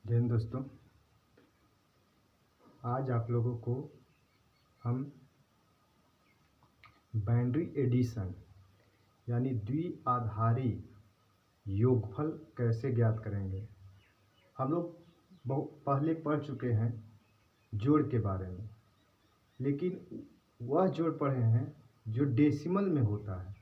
जय हिंद दोस्तों। आज आप लोगों को हम बाइनरी एडिशन यानी द्विआधारी योगफल कैसे ज्ञात करेंगे। हम लोग बहुत पहले पढ़ चुके हैं जोड़ के बारे में, लेकिन वह जोड़ पढ़े हैं जो डेसिमल में होता है,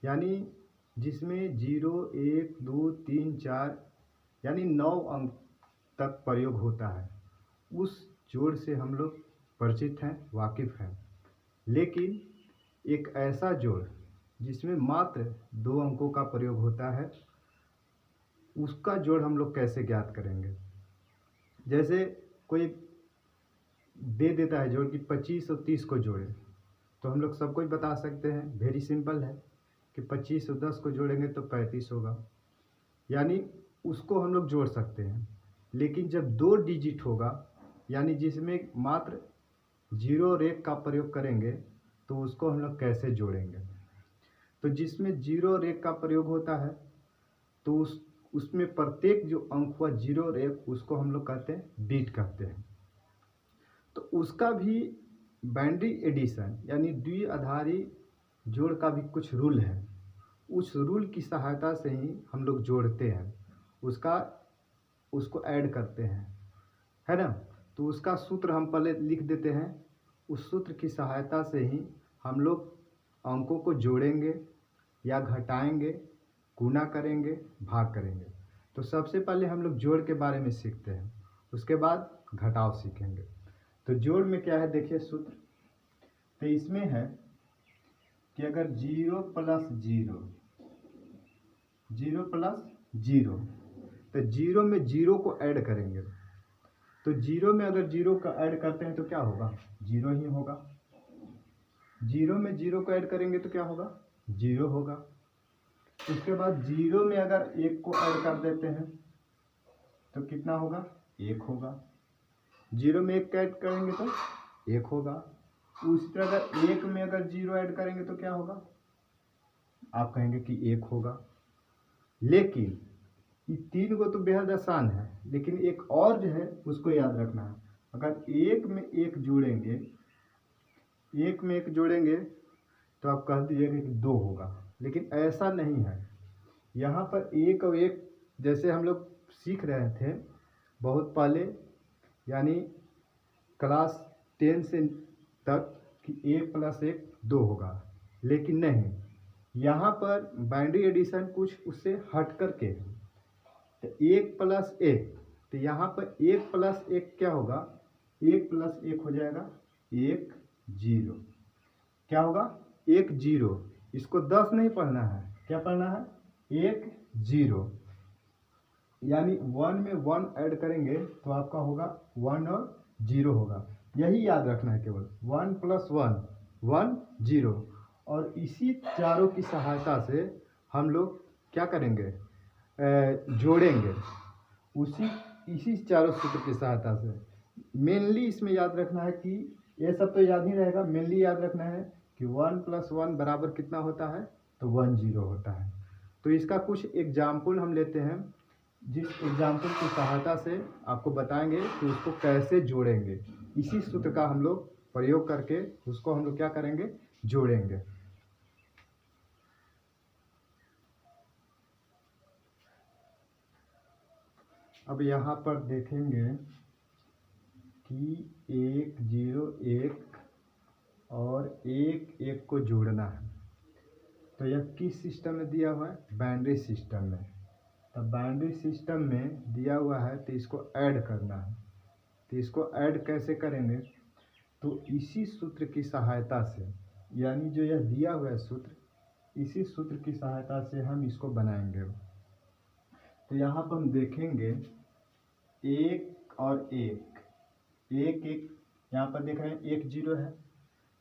यानी जिसमें 0, 1, 2, 3, 4 यानी 9 अंक तक प्रयोग होता है। उस जोड़ से हम लोग परिचित हैं, वाकिफ़ हैं। लेकिन एक ऐसा जोड़ जिसमें मात्र 2 अंकों का प्रयोग होता है, उसका जोड़ हम लोग कैसे ज्ञात करेंगे। जैसे कोई दे देता है जोड़ कि 25 और 30 को जोड़े, तो हम लोग सबको ही बता सकते हैं, वेरी सिंपल है कि 25 और 10 को जोड़ेंगे तो 35 होगा, यानी उसको हम लोग जोड़ सकते हैं। लेकिन जब 2 डिजिट होगा, यानी जिसमें मात्र 0 और 1 का प्रयोग करेंगे, तो उसको हम लोग कैसे जोड़ेंगे। तो जिसमें 0 और 1 का प्रयोग होता है, तो उसमें प्रत्येक जो अंक हुआ 0 और 1, उसको हम लोग कहते हैं बीट कहते हैं। तो उसका भी बाइनरी एडिशन यानी द्विआधारी जोड़ का भी कुछ रूल है। उस रूल की सहायता से ही हम लोग जोड़ते हैं, उसको ऐड करते हैं, है ना। तो उसका सूत्र हम पहले लिख देते हैं। उस सूत्र की सहायता से ही हम लोग अंकों को जोड़ेंगे या घटाएंगे, गुणा करेंगे, भाग करेंगे। तो सबसे पहले हम लोग जोड़ के बारे में सीखते हैं, उसके बाद घटाव सीखेंगे। तो जोड़ में क्या है, देखिए सूत्र। तो इसमें है कि अगर 0 + 0, 0 + 0, तो 0 में 0 को ऐड करेंगे। तो 0 में अगर 0 का ऐड करते हैं तो क्या होगा, 0 ही होगा। 0 में 0 को ऐड करेंगे तो क्या होगा, 0 होगा। उसके बाद 0 में अगर 1 को ऐड कर देते हैं तो कितना होगा, 1 होगा। 0 में 1 ऐड करेंगे तो 1 होगा। उसी तरह अगर 1 में अगर 0 ऐड करेंगे तो क्या होगा, आप कहेंगे कि 1 होगा। लेकिन ये 3 को तो बेहद आसान है, लेकिन एक और जो है उसको याद रखना है। अगर 1 में 1 जोड़ेंगे, 1 में 1 जोड़ेंगे तो आप कह दीजिएगा कि 2 होगा, लेकिन ऐसा नहीं है। यहाँ पर 1 और 1 जैसे हम लोग सीख रहे थे बहुत पहले, यानी क्लास 10 से तक कि 1 + 1 2 होगा, लेकिन नहीं, यहाँ पर बाइनरी एडिशन कुछ उससे हट कर के है। तो 1 + 1, तो यहाँ पर 1 + 1 क्या होगा, 1 + 1 हो जाएगा 1 0। क्या होगा, 1 0। इसको 10 नहीं पढ़ना है, क्या पढ़ना है, 1 0। यानी 1 में 1 ऐड करेंगे तो आपका होगा 1 और 0 होगा। यही याद रखना है, केवल 1 + 1 1 0। और इसी चारों की सहायता से हम लोग क्या करेंगे, जोड़ेंगे। इसी चारों सूत्र की सहायता से मेनली इसमें याद रखना है कि ये सब तो याद ही रहेगा, मेनली याद रखना है कि 1 + 1 बराबर कितना होता है, तो 1 0 होता है। तो इसका कुछ एग्जाम्पल हम लेते हैं, जिस एग्जाम्पल की सहायता से आपको बताएंगे कि उसको कैसे जोड़ेंगे। इसी सूत्र का हम लोग प्रयोग करके उसको हम लोग क्या करेंगे, जोड़ेंगे। अब यहाँ पर देखेंगे कि 1 0 1 और 1 1 को जोड़ना है। तो यह किस सिस्टम में दिया हुआ है, बाइनरी सिस्टम में। तो बाइनरी सिस्टम में दिया हुआ है, तो इसको ऐड करना है। तो इसको ऐड कैसे करेंगे, तो इसी सूत्र की सहायता से, यानी जो यह दिया हुआ है सूत्र, इसी सूत्र की सहायता से हम इसको बनाएंगे। तो यहाँ पर हम देखेंगे 1 और 1 1 1, यहाँ पर देख रहे हैं 1 0 है।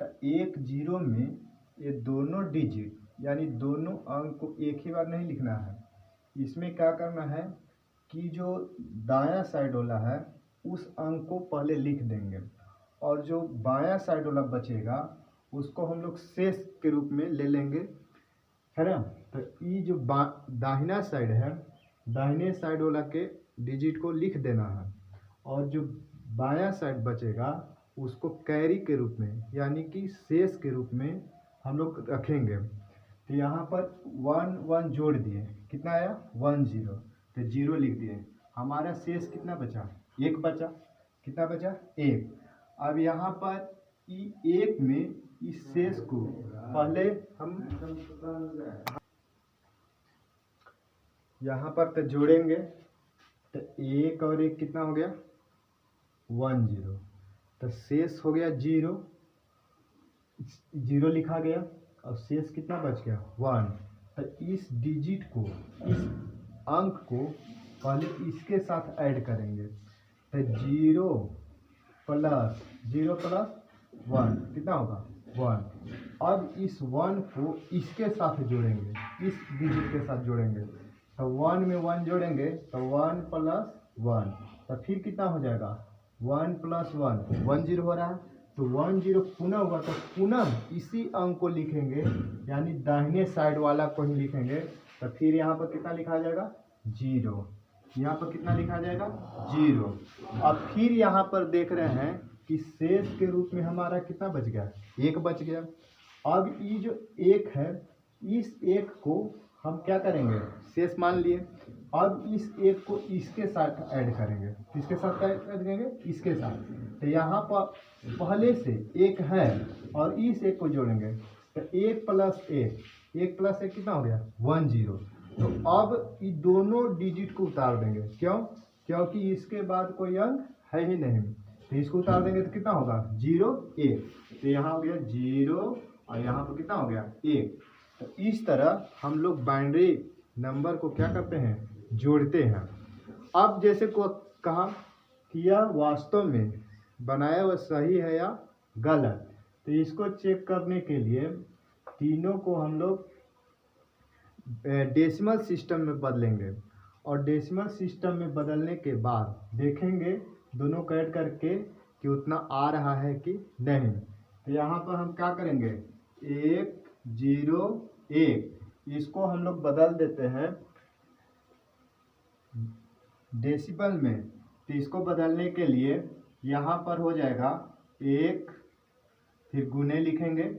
तो 1 0 में ये दोनों डिजिट यानी दोनों अंक को एक ही बार नहीं लिखना है। इसमें क्या करना है कि जो दायां साइड वाला है उस अंक को पहले लिख देंगे, और जो बायां साइड वाला बचेगा उसको हम लोग शेष के रूप में ले लेंगे, है ना। तो ये जो दाहिना साइड है दाहिने साइड वाला के डिजिट को लिख देना है और जो बायां साइड बचेगा उसको कैरी के रूप में यानी कि शेष के रूप में हम लोग रखेंगे। तो यहाँ पर 1 1 जोड़ दिए, कितना आया 1 0, तो 0 लिख दिए। हमारा शेष कितना बचा, 1 बचा। कितना बचा 1। अब यहाँ पर एक में इस शेष को पहले हम यहाँ पर तो जोड़ेंगे, तो 1 और 1 कितना हो गया 1 0, तो शेष हो गया 0 0 लिखा गया और शेष कितना बच गया 1। तो इस डिजिट को, इस अंक को पहले इसके साथ ऐड करेंगे, तो 0 प्लस 1 कितना होगा 1। अब इस 1 को इसके साथ जोड़ेंगे, इस डिजिट के साथ जोड़ेंगे, तो 1 में 1 जोड़ेंगे तो 1 प्लस 1, तो फिर कितना हो जाएगा 1 प्लस 1 0 हो रहा है, तो 1 0 पुनः हुआ, तो पुनः इसी अंक को लिखेंगे यानी दाहिने साइड वाला को ही लिखेंगे। तो फिर यहाँ पर कितना लिखा जाएगा 0, यहाँ पर कितना लिखा जाएगा 0। अब फिर यहाँ पर देख रहे हैं कि शेष के रूप में हमारा कितना बच गया 1 बच गया। अब ये जो 1 है, इस 1 को हम क्या करेंगे शेष मान लिए, अब इस 1 को इसके साथ ऐड करेंगे, किसके साथ ऐड करेंगे इसके साथ। तो यहाँ पर पहले से 1 है और इस 1 को जोड़ेंगे, तो 1 प्लस 1 प्लस 1 कितना हो गया 1 0। तो अब ये दोनों डिजिट को उतार देंगे, क्यों, क्योंकि इसके बाद कोई अंक है ही नहीं, तो इसको उतार देंगे तो कितना होगा 0 1, तो यहाँ हो गया 0 और यहाँ पर कितना हो गया 1। तो इस तरह हम लोग बाइनरी नंबर को क्या करते हैं जोड़ते हैं। अब जैसे को कहा कि यह वास्तव में बनाया हुआ सही है या गलत, तो इसको चेक करने के लिए तीनों को हम लोग डेसिमल सिस्टम में बदलेंगे और डेसिमल सिस्टम में बदलने के बाद देखेंगे दोनों को ऐड करके कि उतना आ रहा है कि नहीं। तो यहाँ पर हम क्या करेंगे 1 0 1, इसको हम लोग बदल देते हैं डेसिबल में। तो इसको बदलने के लिए यहाँ पर हो जाएगा 1, फिर गुने लिखेंगे,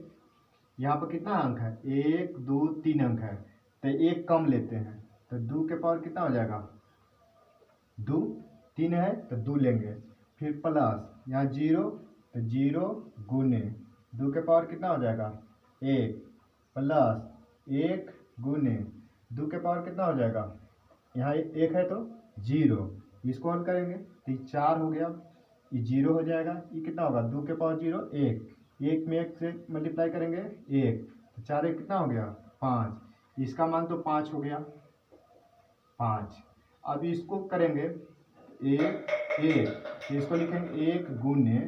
यहाँ पर कितना अंक है 1 2 3 अंक है, तो 1 कम लेते हैं, तो 2 के पावर कितना हो जाएगा 2, 3 है तो 2 लेंगे, फिर प्लस यहाँ 0, तो 0 गुने 2 के पावर कितना हो जाएगा 1, प्लस 1 गुने 2 के पावर कितना हो जाएगा, यहाँ 1 है तो 0, इसको हल करेंगे तो 4 हो गया, ये 0 हो जाएगा, ये कितना होगा 2 के पावर 0 1 में 1 से मल्टीप्लाई करेंगे 1, तो 4 1 कितना हो गया 5, इसका मान तो 5 हो गया 5। अब इसको करेंगे 1 1, इसको लिखेंगे 1 गुने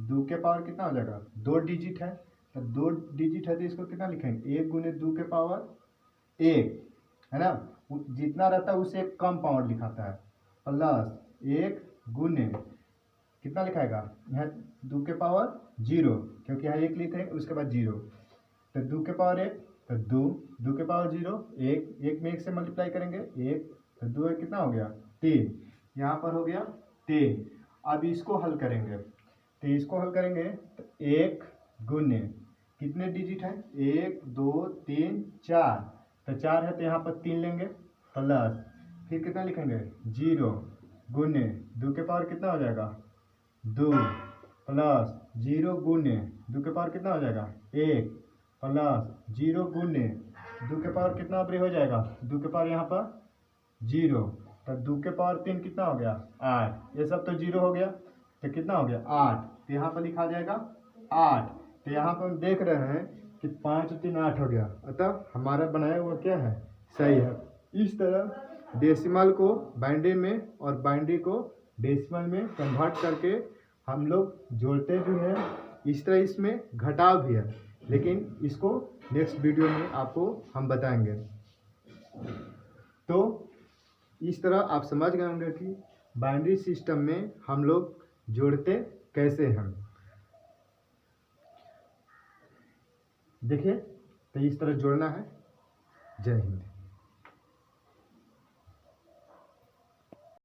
2 के पावर कितना हो जाएगा 2 डिजिट है, तो 2 डिजिट है तो इसको कितना लिखेंगे 1 गुने 2 के पावर 1 है ना, जितना रहता है उसे कम पावर लिखाता है, प्लस 1 गुने कितना लिखाएगा यहाँ 2 के पावर 0, क्योंकि यहाँ 1 लिखेंगे उसके बाद 0, तो 2 के पावर 1 तो 2 के पावर 0 1 में 1 से मल्टीप्लाई करेंगे 1, तो 2 कितना हो गया 3, यहाँ पर हो गया 3। अब इसको हल करेंगे, तो इसको हल करेंगे तो 1 गुने कितने डिजिट है 1 2 3 4, तो 4 है तो यहाँ पर 3 लेंगे, प्लस फिर कितना लिखेंगे 0 गुने 2 के पावर कितना हो जाएगा 2, प्लस 0 गुने 2 के पावर कितना हो जाएगा 1, प्लस 0 गुने 2 के पावर कितना बड़े हो जाएगा 2 के पावर यहाँ पर 0, तो 2 के पावर 3 कितना हो गया 8, ये सब तो 0 हो गया, तो कितना हो गया 8, तो यहाँ पर लिखा जाएगा 8। तो यहाँ पर हम देख रहे हैं कि 5 3 8 हो गया, अतः हमारा बनाया हुआ क्या है सही है। इस तरह डेसिमल को बाइनरी में और बाइनरी को डेसिमल में कन्वर्ट करके हम लोग जोड़ते भी हैं। इस तरह इसमें घटाव भी है, लेकिन इसको नेक्स्ट वीडियो में आपको हम बताएंगे। तो इस तरह आप समझ गए होंगे कि बाइनरी सिस्टम में हम लोग जोड़ते कैसे हैं। देखिए, तो इस तरह जोड़ना है। जय हिंद।